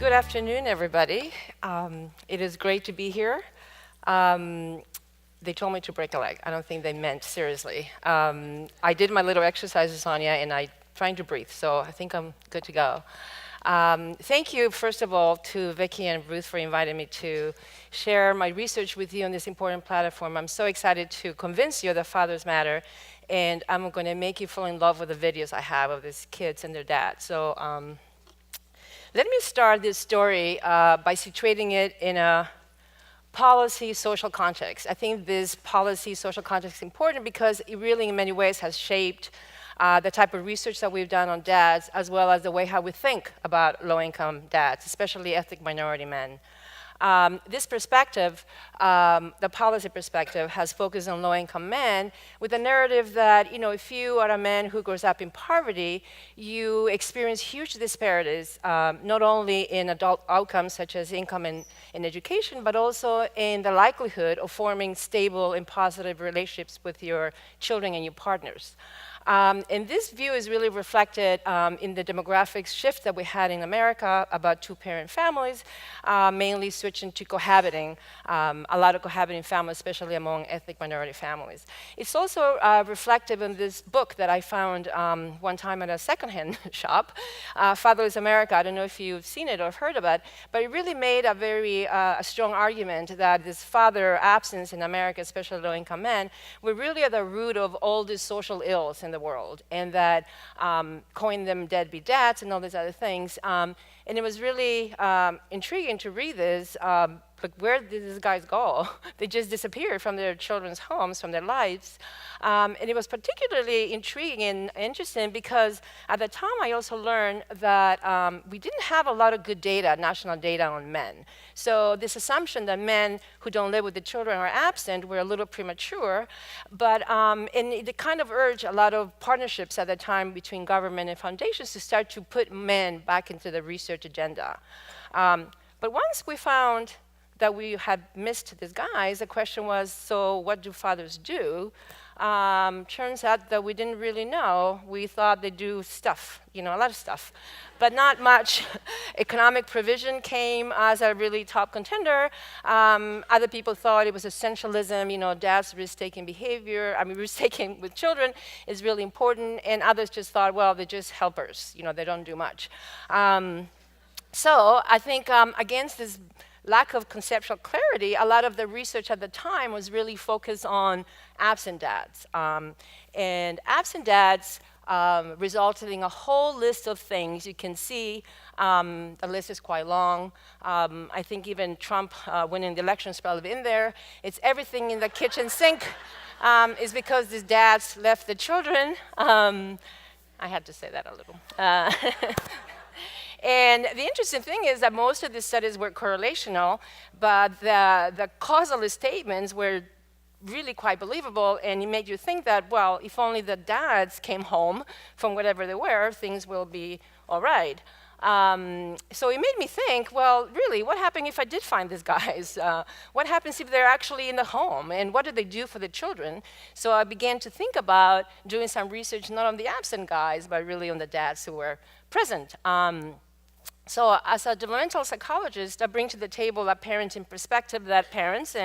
Good afternoon, everybody. It is great to be here. Um, they told me to break a leg. I don't think they meant seriously. I did my little exercises, Anya, and I trying to breathe, so I think I'm good to go. Thank you, first of all, to Vicky and Ruth for inviting me to share my research with you on this important platform. I'm so excited to convince you that fathers matter, and I'm going to make you fall in love with the videos I have of these kids and their dads. So. Let me start this story by situating it in a policy social context. I think this policy social context is important because it really in many ways has shaped the type of research that we've done on dads, as well as the way how we think about low-income dads, especially ethnic minority men. This perspective, the policy perspective, has focused on low-income men with the narrative that, if you are a man who grows up in poverty, you experience huge disparities, not only in adult outcomes such as income and education, but also in the likelihood of forming stable and positive relationships with your children and your partners. And this view is really reflected in the demographic shift that we had in America about two-parent families, mainly switching to cohabiting, a lot of cohabiting families, especially among ethnic minority families. It's also reflective in this book that I found one time at a secondhand shop, Fatherless America. I don't know if you've seen it or heard about it, but it really made a very strong argument that this father absence in America, especially low-income men, were really at the root of all these social ills in the world, and that calling them deadbeat dads and all these other things. And it was really intriguing to read this. Like, where did these guys go? They just disappeared from their children's homes, from their lives. And it was particularly intriguing and interesting because at the time I also learned that we didn't have a lot of good data, national data on men. So this assumption that men who don't live with the children are absent were a little premature, but and it kind of urged a lot of partnerships at the time between government and foundations to start to put men back into the research agenda. But once we found that we had missed these guys, the question was, so what do fathers do? Turns out that we didn't really know. We thought they do stuff, a lot of stuff, but not much. Economic provision came as a really top contender. Other people thought it was essentialism, dad's risk-taking behavior, risk-taking with children is really important, and others just thought, well, they're just helpers, they don't do much. So I think against this lack of conceptual clarity, a lot of the research at the time was really focused on absent dads. And absent dads resulted in a whole list of things. You can see the list is quite long. I think even Trump winning the election is probably in there. It's everything in the kitchen sink is because these dads left the children. I had to say that a little. And the interesting thing is that most of the studies were correlational, but the causalist statements were really quite believable, and it made you think that, well, if only the dads came home from whatever they were, things will be all right. So it made me think, well, really, what happened if I did find these guys? What happens if they're actually in the home? And what do they do for the children? So I began to think about doing some research not on the absent guys, but really on the dads who were present. So as a developmental psychologist, I bring to the table a parenting perspective that parents,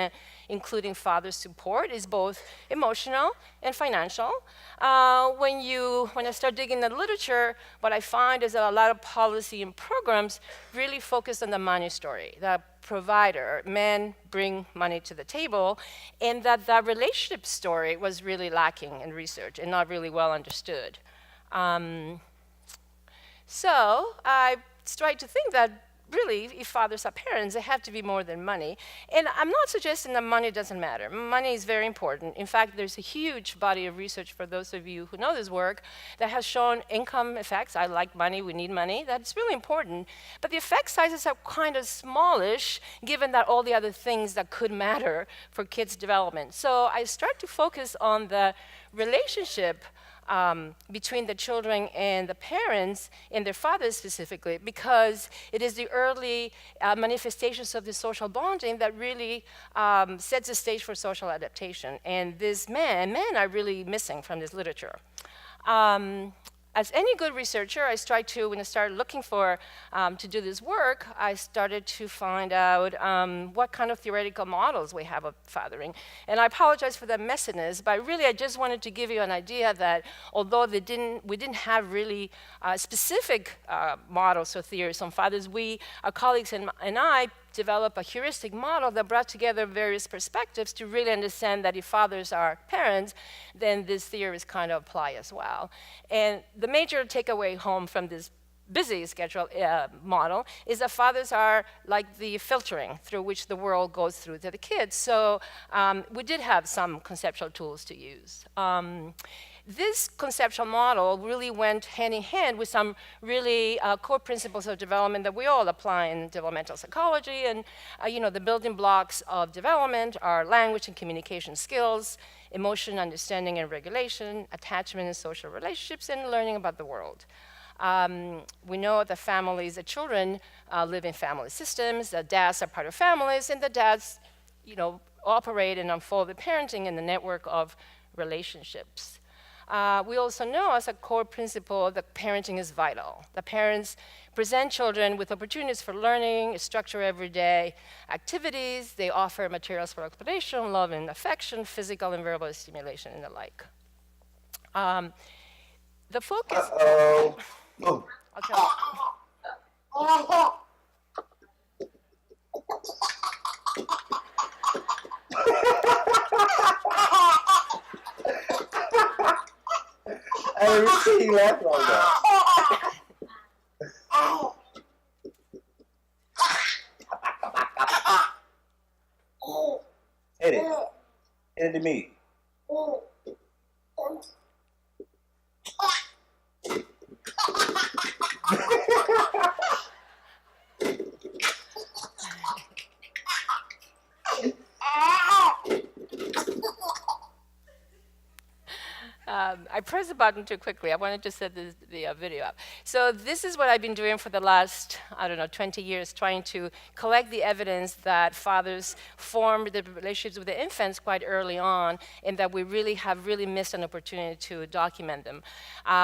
including fathers' support, is both emotional and financial. When I start digging the literature, what I find is that a lot of policy and programs really focus on the money story, the provider, men bring money to the table, and that the relationship story was really lacking in research and not really well understood. So I tried to think that really, if fathers are parents, they have to be more than money. And I'm not suggesting that money doesn't matter. Money is very important. In fact, there's a huge body of research for those of you who know this work that has shown income effects. I like money, we need money. That's really important. But the effect sizes are kind of smallish, given that all the other things that could matter for kids' development. So I start to focus on the relationship between the children and the parents and their fathers specifically, because it is the early manifestations of the social bonding that really sets the stage for social adaptation. And these men are really missing from this literature. as any good researcher, I tried to, when I started looking for, to do this work, I started to find out what kind of theoretical models we have of fathering. And I apologize for the messiness, but really I just wanted to give you an idea that although we didn't have really specific models or theories on fathers, our colleagues and I, develop a heuristic model that brought together various perspectives to really understand that if fathers are parents, then these theories kind of apply as well. And the major takeaway home from this busy schedule model is that fathers are like the filtering through which the world goes through to the kids. So we did have some conceptual tools to use. This conceptual model really went hand in hand with some really core principles of development that we all apply in developmental psychology. And the building blocks of development are language and communication skills, emotion, understanding and regulation, attachment and social relationships, and learning about the world. We know that families, the children live in family systems, the dads are part of families, and the dads operate and unfold the parenting in the network of relationships. We also know as a core principle that parenting is vital. The parents present children with opportunities for learning, structure everyday activities. They offer materials for exploration, love and affection, physical and verbal stimulation, and the like. The focus. Uh-oh. Oh. Okay. I never seen you laugh like that. Hit it. Hit it to me. I pressed the button too quickly. I wanted to set the video up. So this is what I've been doing for the last, 20 years, trying to collect the evidence that fathers formed the relationships with the infants quite early on, and that we really have missed an opportunity to document them.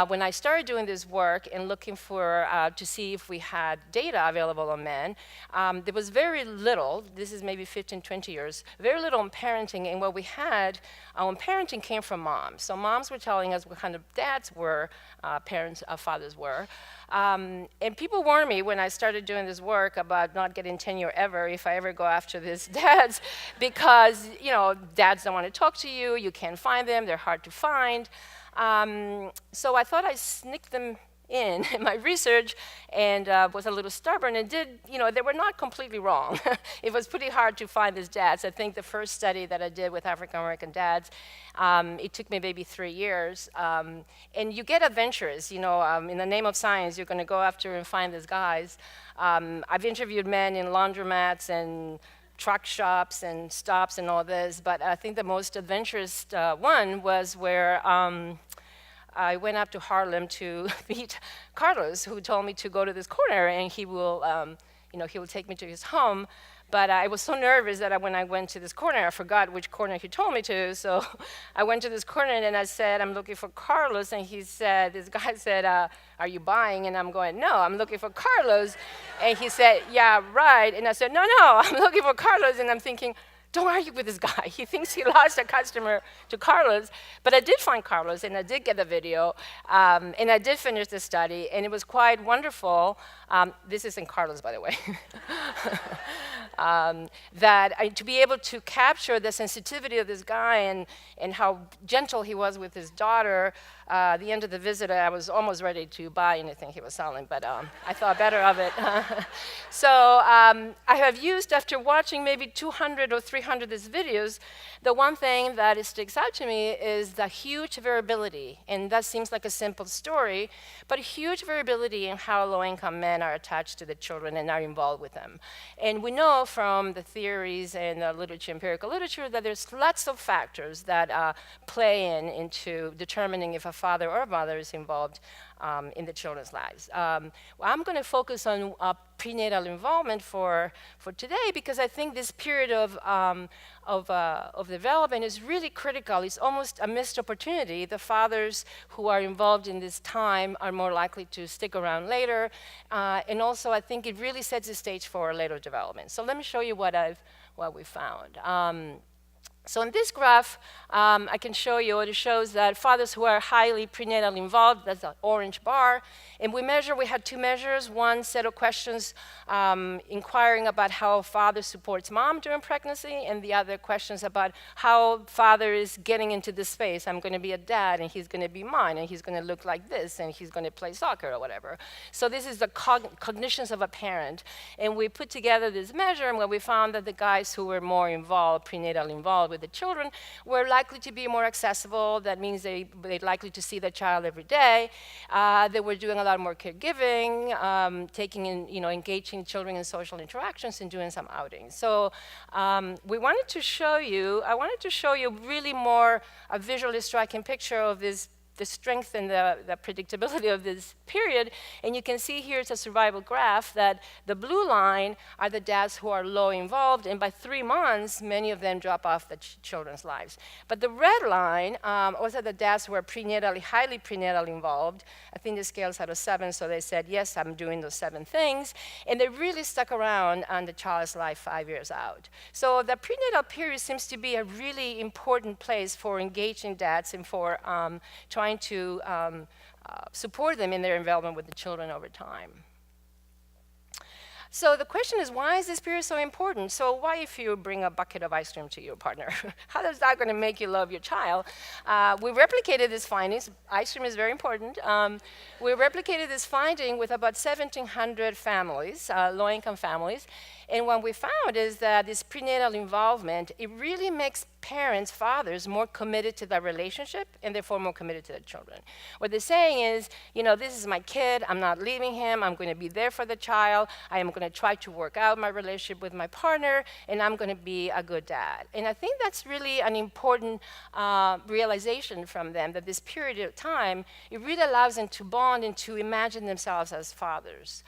When I started doing this work and looking for, to see if we had data available on men, there was very little, this is maybe 15, 20 years, very little on parenting, and what we had on parenting came from moms. So moms were telling us what kind of dads were, fathers were. And people warned me when I started doing this work about not getting tenure ever if I ever go after these dads, because dads don't want to talk to you, you can't find them, they're hard to find. So I thought I'd sneak them in my research and was a little stubborn and did, they were not completely wrong. It was pretty hard to find these dads. I think the first study that I did with African American dads, it took me maybe 3 years. And you get adventurous, in the name of science, you're going to go after and find these guys. I've interviewed men in laundromats and truck shops and stops and all this, but I think the most adventurous one was where I went up to Harlem to meet Carlos, who told me to go to this corner and he will take me to his home. But I was so nervous that when I went to this corner, I forgot which corner he told me to. So I went to this corner and I said, I'm looking for Carlos. And this guy said, are you buying? And I'm going, no, I'm looking for Carlos. And he said, yeah, right. And I said, no, I'm looking for Carlos. And I'm thinking, don't argue with this guy. He thinks he lost a customer to Carlos. But I did find Carlos, and I did get the video, and I did finish the study, and it was quite wonderful. This isn't Carlos, by the way. To be able to capture the sensitivity of this guy and how gentle he was with his daughter. At the end of the visit, I was almost ready to buy anything he was selling, but I thought better of it. So I have used, after watching maybe 200 or 300 of these videos, the one thing that sticks out to me is the huge variability, and that seems like a simple story, but huge variability in how low-income men are attached to the children and are involved with them. And we know from the theories and the literature, empirical literature, that there's lots of factors that play into determining if a father or a mother is involved in the children's lives. I'm going to focus on prenatal involvement for today, because I think this period of development is really critical. It's almost a missed opportunity. The fathers who are involved in this time are more likely to stick around later. And also, I think it really sets the stage for later development. So let me show you what we found. So in this graph, I can show you, it shows that fathers who are highly prenatally involved, that's the orange bar, and we had two measures, one set of questions inquiring about how father supports mom during pregnancy, and the other questions about how father is getting into this space. I'm going to be a dad, and he's going to be mine, and he's going to look like this, and he's going to play soccer or whatever. So this is the cognitions of a parent, and we put together this measure, and where we found that the guys who were more involved, prenatally involved with the children, were likely to be more accessible. That means they're likely to see their child every day. They were doing a lot more caregiving, taking in, engaging children in social interactions and doing some outings. So I wanted to show you really more a visually striking picture of the strength and the predictability of this period. And you can see here it's a survival graph that the blue line are the dads who are low involved, and by 3 months, many of them drop off the children's lives. But the red line also the dads who are highly prenatally involved. I think the scale's out of 7, so they said, yes, I'm doing those 7 things. And they really stuck around on the child's life 5 years out. So the prenatal period seems to be a really important place for engaging dads and for trying to support them in their involvement with the children over time. So the question is, why is this period so important? So why, if you bring a bucket of ice cream to your partner, how is that going to make you love your child? We replicated these findings. Ice cream is very important. We replicated this finding with about 1,700 families, low-income families. And what we found is that this prenatal involvement, it really makes parents, fathers, more committed to the relationship and therefore more committed to the children. What they're saying is, this is my kid, I'm not leaving him, I'm going to be there for the child, I am going to try to work out my relationship with my partner, and I'm going to be a good dad. And I think that's really an important realization from them, that this period of time, it really allows them to bond and to imagine themselves as fathers.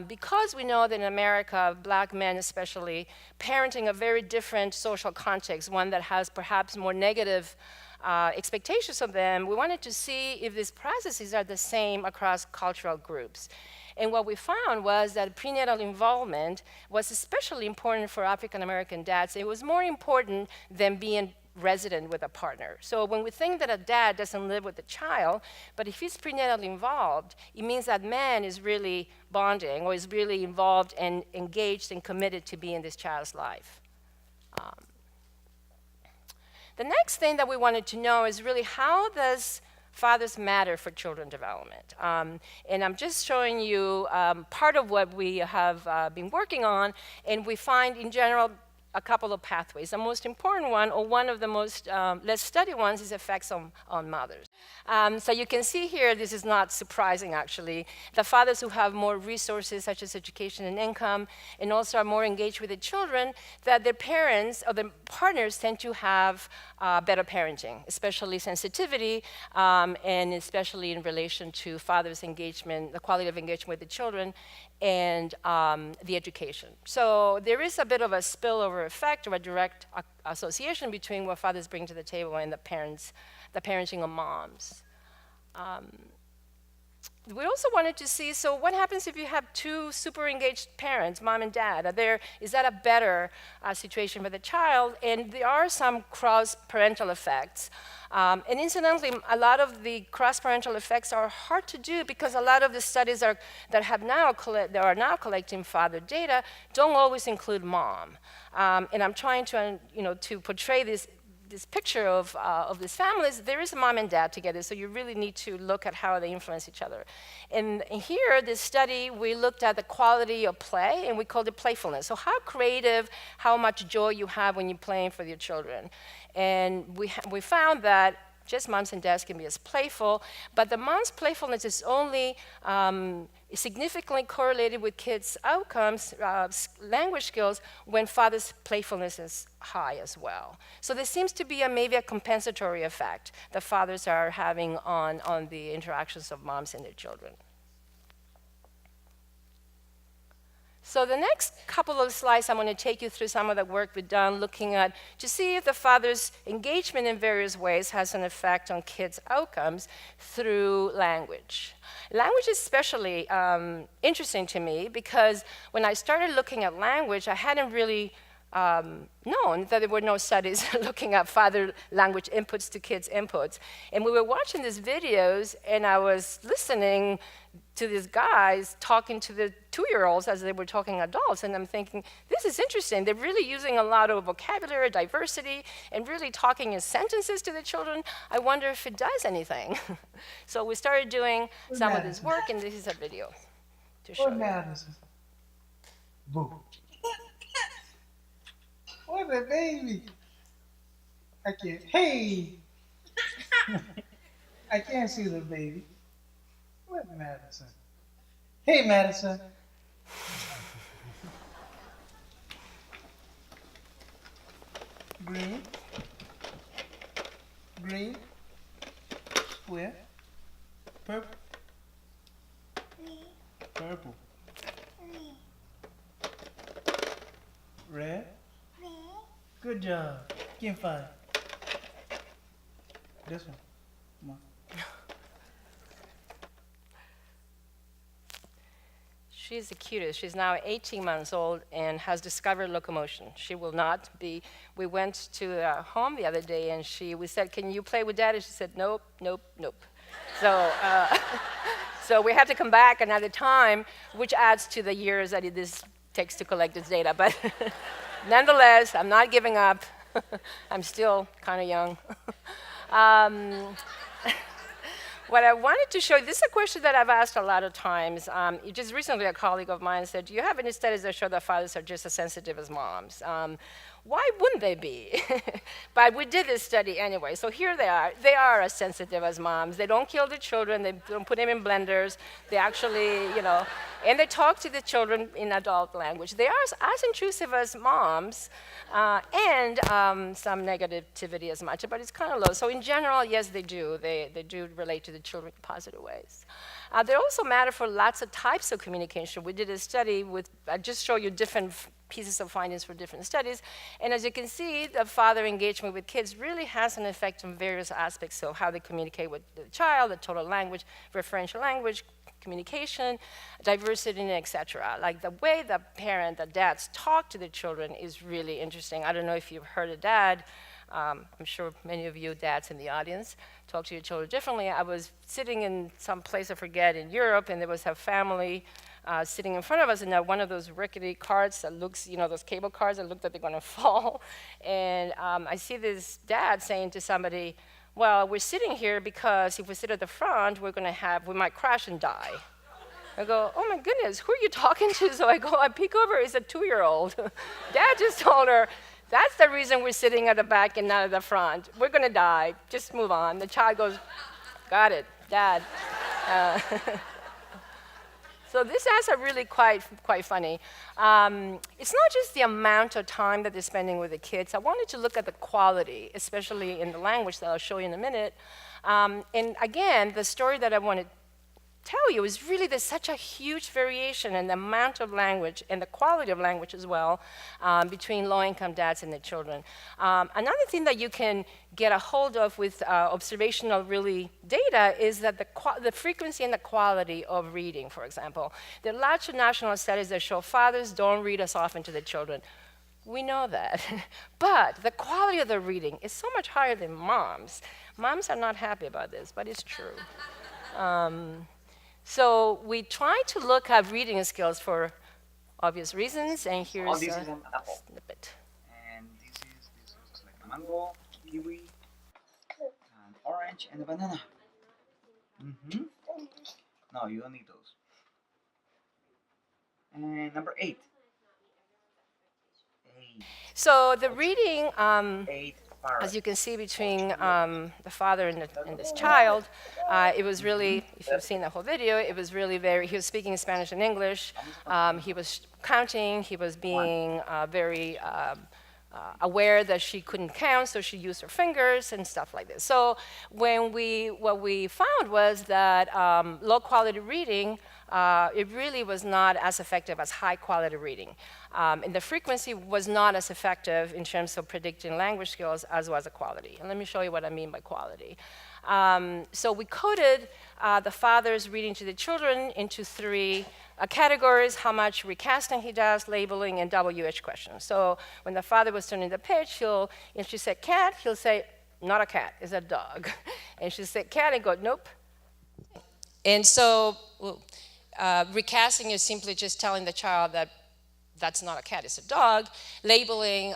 Because we know that in America, black men especially, parenting a very different social context, one that has perhaps more negative expectations of them, we wanted to see if these processes are the same across cultural groups. And what we found was that prenatal involvement was especially important for African American dads. It was more important than being resident with a partner. So when we think that a dad doesn't live with the child, but if he's prenatally involved, it means that man is really bonding or is really involved and engaged and committed to be in this child's life. The next thing that we wanted to know is really, how does fathers matter for children development? And I'm just showing you part of what we have been working on, and we find in general a couple of pathways. The most important one, or one of the most less studied ones, is effects on mothers. So you can see here, this is not surprising actually, the fathers who have more resources such as education and income, and also are more engaged with the children, that their parents or their partners tend to have better parenting, especially sensitivity, and especially in relation to father's engagement, the quality of engagement with the children, and the education. So there is a bit of a spillover effect or a direct association between what fathers bring to the table and the parenting of moms. We also wanted to see, so what happens if you have 2 super engaged parents, mom and dad? Is that a better situation for the child? And there are some cross-parental effects. And incidentally, a lot of the cross-parental effects are hard to do because a lot of the studies that are now collecting father data don't always include mom. And I'm trying to, to portray this picture of these families. There is a mom and dad together, so you really need to look at how they influence each other. And here, this study, we looked at the quality of play, and we called it playfulness. So how creative, how much joy you have when you're playing for your children. And we found that just moms and dads can be as playful, but the mom's playfulness is only significantly correlated with kids' outcomes, language skills, when father's playfulness is high as well. So there seems to be maybe a compensatory effect that fathers are having on the interactions of moms and their children. So the next couple of slides, I'm going to take you through some of the work we've done looking at to see if the father's engagement in various ways has an effect on kids' outcomes through language. Language is especially interesting to me because when I started looking at language, I hadn't really known that there were no studies looking at father language inputs to kids' inputs. And we were watching these videos, and I was listening to these guys talking to the 2-year-olds as they were talking adults, and I'm thinking, this is interesting. They're really using a lot of vocabulary, diversity, and really talking in sentences to the children. I wonder if it does anything. So we started doing some of this work, and this is a video to show you. Boo. What a baby. I can't. Hey! I can't see the baby. What Madison? Hey, Madison. Green. Green. Square. Purple. Purple. Red. Good job. Give 5. This one. Come on. She's the cutest. She's now 18 months old and has discovered locomotion. She will not be. We went to her home the other day, and we said, "Can you play with Daddy?" She said, "Nope, nope, nope." So, so we had to come back another time, which adds to the years that this takes to collect this data. But nonetheless, I'm not giving up. I'm still kind of young. What I wanted to show you, this is a question that I've asked a lot of times. Just recently, a colleague of mine said, "Do you have any studies that show that fathers are just as sensitive as moms?" Why wouldn't they be? But we did this study anyway. So here they are. They are as sensitive as moms. They don't kill the children. They don't put them in blenders. They actually, and they talk to the children in adult language. They are as intrusive as moms, and some negativity as much, but it's kind of low. So in general, yes, they do. They do relate to the children in positive ways. They also matter for lots of types of communication. We did a study with, I just show you different pieces of findings for different studies. And as you can see, the father engagement with kids really has an effect on various aspects of how they communicate with the child, the total language, referential language, communication, diversity, and et cetera. Like the way the dads talk to the children is really interesting. I don't know if you've heard a dad, I'm sure many of you dads in the audience talk to your children differently. I was sitting in some place, I forget, in Europe, and there was a family sitting in front of us, and one of those rickety carts that looks, those cable cars that look like they're going to fall. And I see this dad saying to somebody, "Well, we're sitting here because if we sit at the front, we might crash and die." I go, "Oh my goodness, who are you talking to?" So I peek over, it's a 2-year-old. Dad just told her, "That's the reason we're sitting at the back and not at the front. We're going to die. Just move on." The child goes, "Got it, Dad." So this is really quite funny. It's not just the amount of time that they're spending with the kids. I wanted to look at the quality, especially in the language that I'll show you in a minute. And again, the story that I want to tell you is really there's such a huge variation in the amount of language and the quality of language as well between low-income dads and their children. Another thing that you can get a hold of with observational data is that the frequency and the quality of reading, for example. There are lots of national studies that show fathers don't read as often to their children. We know that. But the quality of the reading is so much higher than moms. Moms are not happy about this, but it's true. So we try to look at reading skills for obvious reasons, and here's this is an apple. snippet. And this is like a mango, kiwi, and orange, and a banana. No, you don't need those. And number 8. So the reading, 8 parrots. as you can see between the father and this child, it was really, if you've seen the whole video, it was really he was speaking Spanish and English. He was counting. He was being very aware that she couldn't count, so she used her fingers and stuff like this. So what we found was that low quality reading it really was not as effective as high quality reading. And the frequency was not as effective in terms of predicting language skills as was the quality. And let me show you what I mean by quality. So we coded the father's reading to the children into three categories: how much recasting he does, labeling, and WH questions. So when the father was turning the page, if she said cat, he'll say, not a cat, it's a dog. And she said cat, and go, nope. And so recasting is simply just telling the child that that's not a cat, it's a dog. Labeling,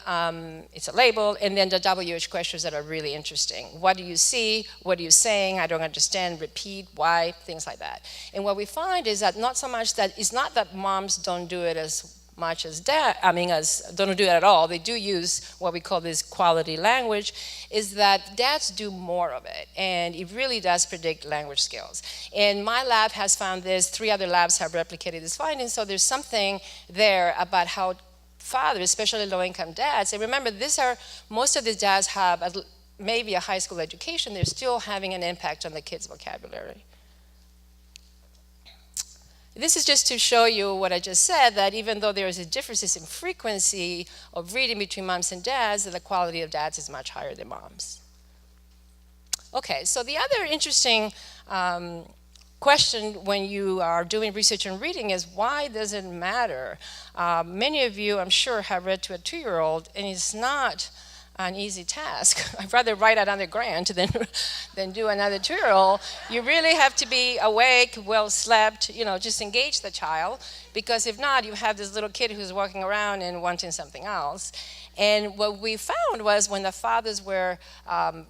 it's a label. And then the WH questions that are really interesting. What do you see? What are you saying? I don't understand. Repeat. Why? Things like that. And what we find is that not so much that, it's not that moms don't do it as much as as don't do it at all. They do use what we call this quality language, is that dads do more of it, and it really does predict language skills. And my lab has found this, 3 other labs have replicated this finding, so there's something there about how fathers, especially low-income dads, and remember, most of these dads have maybe a high school education, they're still having an impact on the kids' vocabulary. This is just to show you what I just said, that even though there is a differences in frequency of reading between moms and dads, the quality of dads is much higher than moms. Okay, so the other interesting question when you are doing research on reading is, why does it matter? Many of you, I'm sure, have read to a 2-year-old, and it's not an easy task. I'd rather write another grant than do another 2-year-old. You really have to be awake, well slept, just engage the child, because if not, you have this little kid who's walking around and wanting something else. And what we found was when the fathers were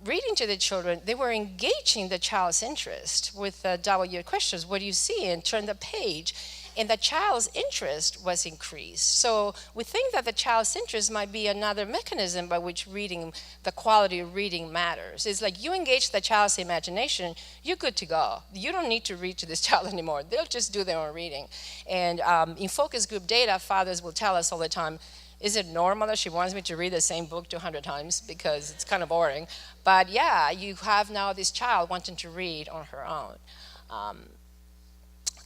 reading to the children, they were engaging the child's interest with W questions. What do you see? And turn the page. And the child's interest was increased. So we think that the child's interest might be another mechanism by which the quality of reading matters. It's like you engage the child's imagination, you're good to go. You don't need to read to this child anymore. They'll just do their own reading. And in focus group data, fathers will tell us all the time, is it normal that she wants me to read the same book 200 times because it's kind of boring? But yeah, you have now this child wanting to read on her own.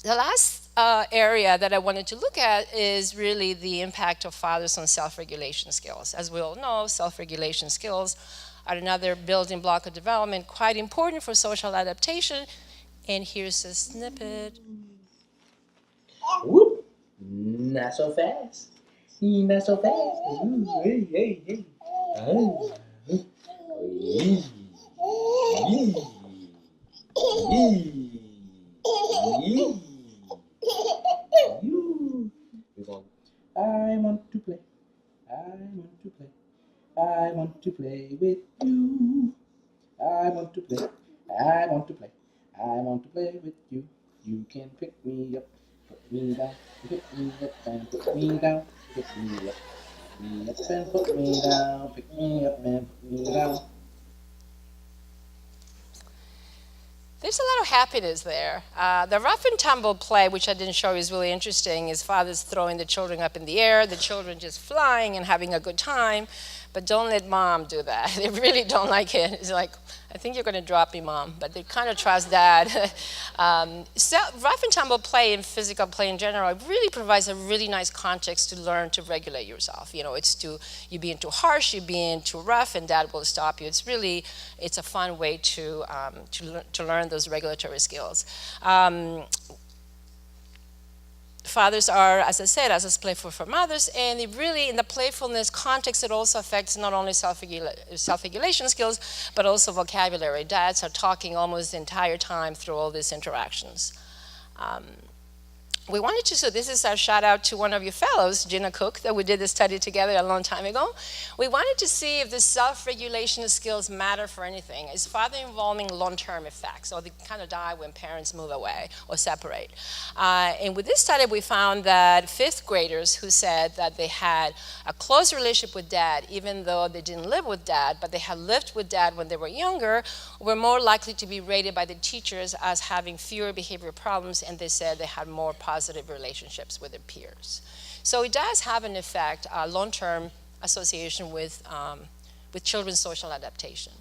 The last area that I wanted to look at is really the impact of fathers on self-regulation skills. As we all know, self-regulation skills are another building block of development, quite important for social adaptation. And here's a snippet. Whoop! Not so fast. Not so fast. Ooh, hey, hey, hey. Oh. Yee. Yee. Yee. Yee. You. I want to play. I want to play. I want to play with you. I want to play. I want to play. I want to play with you. You can pick me up, put me down, pick me up and put me down, pick me up and put me down, pick me up and put me down. There's a lot of happiness there. The rough and tumble play, which I didn't show you, is really interesting, is fathers throwing the children up in the air, the children just flying and having a good time. But don't let mom do that. They really don't like it. It's like, I think you're going to drop me, mom. But they kind of trust dad. So rough and tumble play and physical play in general, it really provides a really nice context to learn to regulate yourself. You being too harsh, you being too rough, and dad will stop you. It's a fun way to learn those regulatory skills. Fathers are, as I said, as playful for mothers, and it really, in the playfulness context, it also affects not only self-regulation skills, but also vocabulary. Dads are talking almost the entire time through all these interactions. We wanted to, so this is our shout out to one of your fellows, Gina Cook, that we did this study together a long time ago. We wanted to see if the self-regulation skills matter for anything. Is father involving long-term effects, or they kind of die when parents move away or separate? And with this study, we found that 5th graders who said that they had a close relationship with dad, even though they didn't live with dad, but they had lived with dad when they were younger, were more likely to be rated by the teachers as having fewer behavioral problems, and they said they had more positive relationships with their peers. So it does have an effect, a long-term association with children's social adaptation.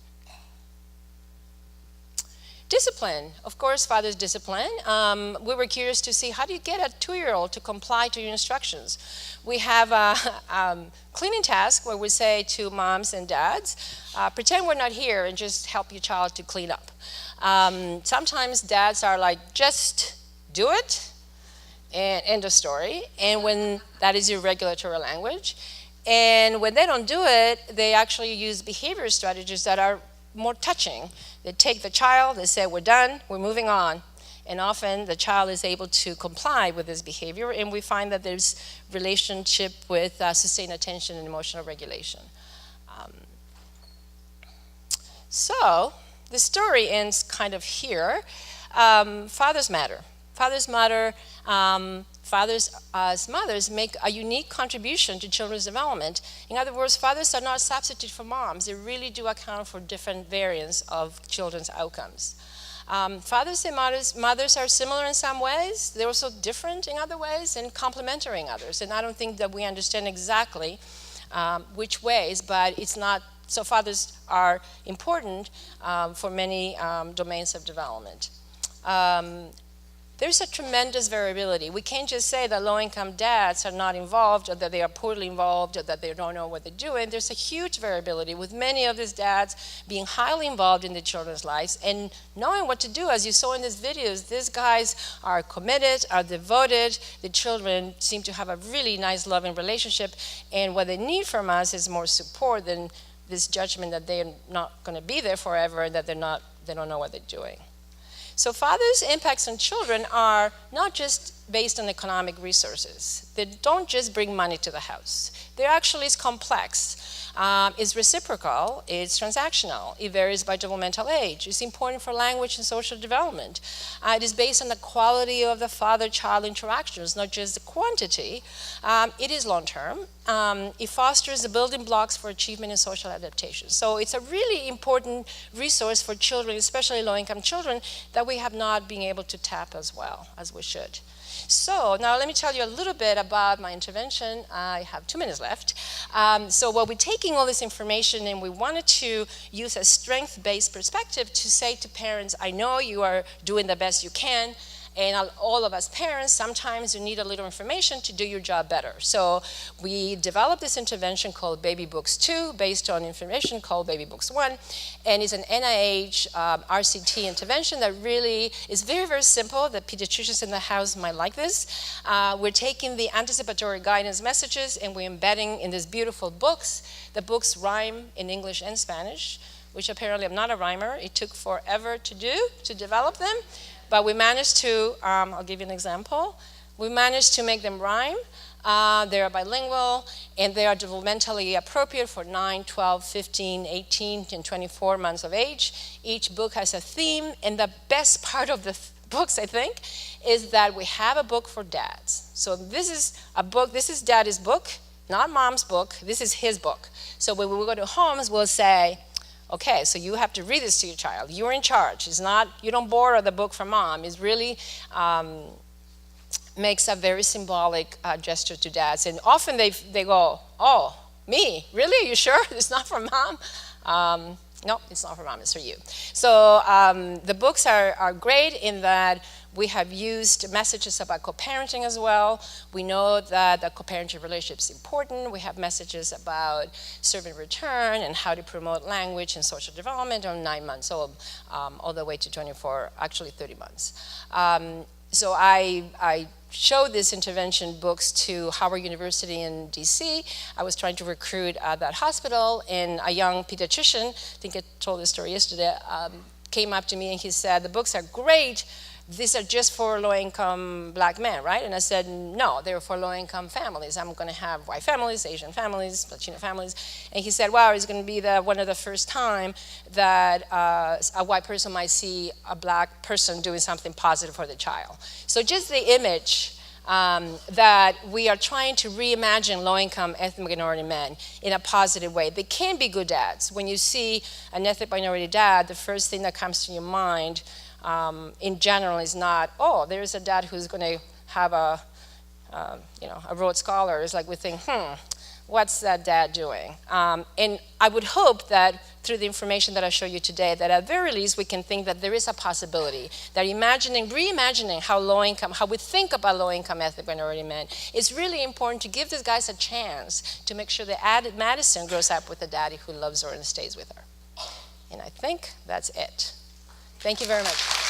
Discipline, of course, father's discipline. We were curious to see, how do you get a 2-year-old to comply to your instructions? We have a cleaning task where we say to moms and dads, pretend we're not here and just help your child to clean up. Sometimes dads are like, just do it, and end of story. And when that is your regulatory language. And when they don't do it, they actually use behavior strategies that are more touching. They take the child, they say, we're done, we're moving on. And often the child is able to comply with this behavior, and we find that there's relationship with sustained attention and emotional regulation. So the story ends kind of here. Fathers matter. Fathers matter. Fathers as mothers make a unique contribution to children's development. In other words, fathers are not a substitute for moms. They really do account for different variants of children's outcomes. Fathers and mothers are similar in some ways. They're also different in other ways and complementary in others. And I don't think that we understand exactly which ways, but it's not. So fathers are important for many domains of development. There's a tremendous variability. We can't just say that low-income dads are not involved, or that they are poorly involved, or that they don't know what they're doing. There's a huge variability with many of these dads being highly involved in their children's lives and knowing what to do. As you saw in these videos, these guys are committed, are devoted. The children seem to have a really nice, loving relationship, and what they need from us is more support than this judgment that they're not going to be there forever and that they don't know what they're doing. So fathers' impacts on children are not just based on economic resources. They don't just bring money to the house. They're actually complex. It's reciprocal, it's transactional, it varies by developmental age, it's important for language and social development. It is based on the quality of the father-child interactions, not just the quantity. It is long-term. It fosters the building blocks for achievement and social adaptation. So it's a really important resource for children, especially low-income children, that we have not been able to tap as well as we should. So now let me tell you a little bit about my intervention. I have 2 minutes left. So we're taking all this information, and we wanted to use a strength-based perspective to say to parents, I know you are doing the best you can, and all of us parents, sometimes you need a little information to do your job better. So we developed this intervention called Baby Books 2, based on information called Baby Books 1, and it's an NIH RCT intervention that really is very, very simple. The pediatricians in the house might like this. We're taking the anticipatory guidance messages and we're embedding in these beautiful books. The books rhyme in English and Spanish, which apparently I'm not a rhymer. It took forever to develop them. But we managed to, I'll give you an example. We managed to make them rhyme. They are bilingual, and they are developmentally appropriate for 9, 12, 15, 18, and 24 months of age. Each book has a theme, and the best part of the books, I think, is that we have a book for dads. So this is a book, this is daddy's book, not mom's book, this is his book. So when we go to homes, we'll say, okay, so you have to read this to your child. You're in charge. It's not, you don't borrow the book from mom. It really makes a very symbolic gesture to dads. And often they go, oh, me? Really? Are you sure? It's not from mom? No, it's not for mom, it's for you. So the books are great in that we have used messages about co-parenting as well. We know that the co-parenting relationship is important. We have messages about serve and return and how to promote language and social development on 9 months old, all the way to 24, actually 30 months. So I showed these intervention books to Howard University in DC. I was trying to recruit at that hospital, and a young pediatrician, I think I told this story yesterday, came up to me and he said, the books are great, these are just for low-income black men, right? And I said, no, they're for low-income families. I'm going to have white families, Asian families, Latino families. And he said, wow, it's going to be one of the first time that a white person might see a black person doing something positive for the child. So just the image that we are trying to reimagine low-income ethnic minority men in a positive way. They can be good dads. When you see an ethnic minority dad, the first thing that comes to your mind in general is not, oh, there's a dad who's going to have a Rhodes Scholar. It's like we think, what's that dad doing? And I would hope that through the information that I show you today, that at very least we can think that there is a possibility that reimagining how we think about low-income ethnic minority men is really important to give these guys a chance to make sure that Madison grows up with a daddy who loves her and stays with her. And I think that's it. Thank you very much.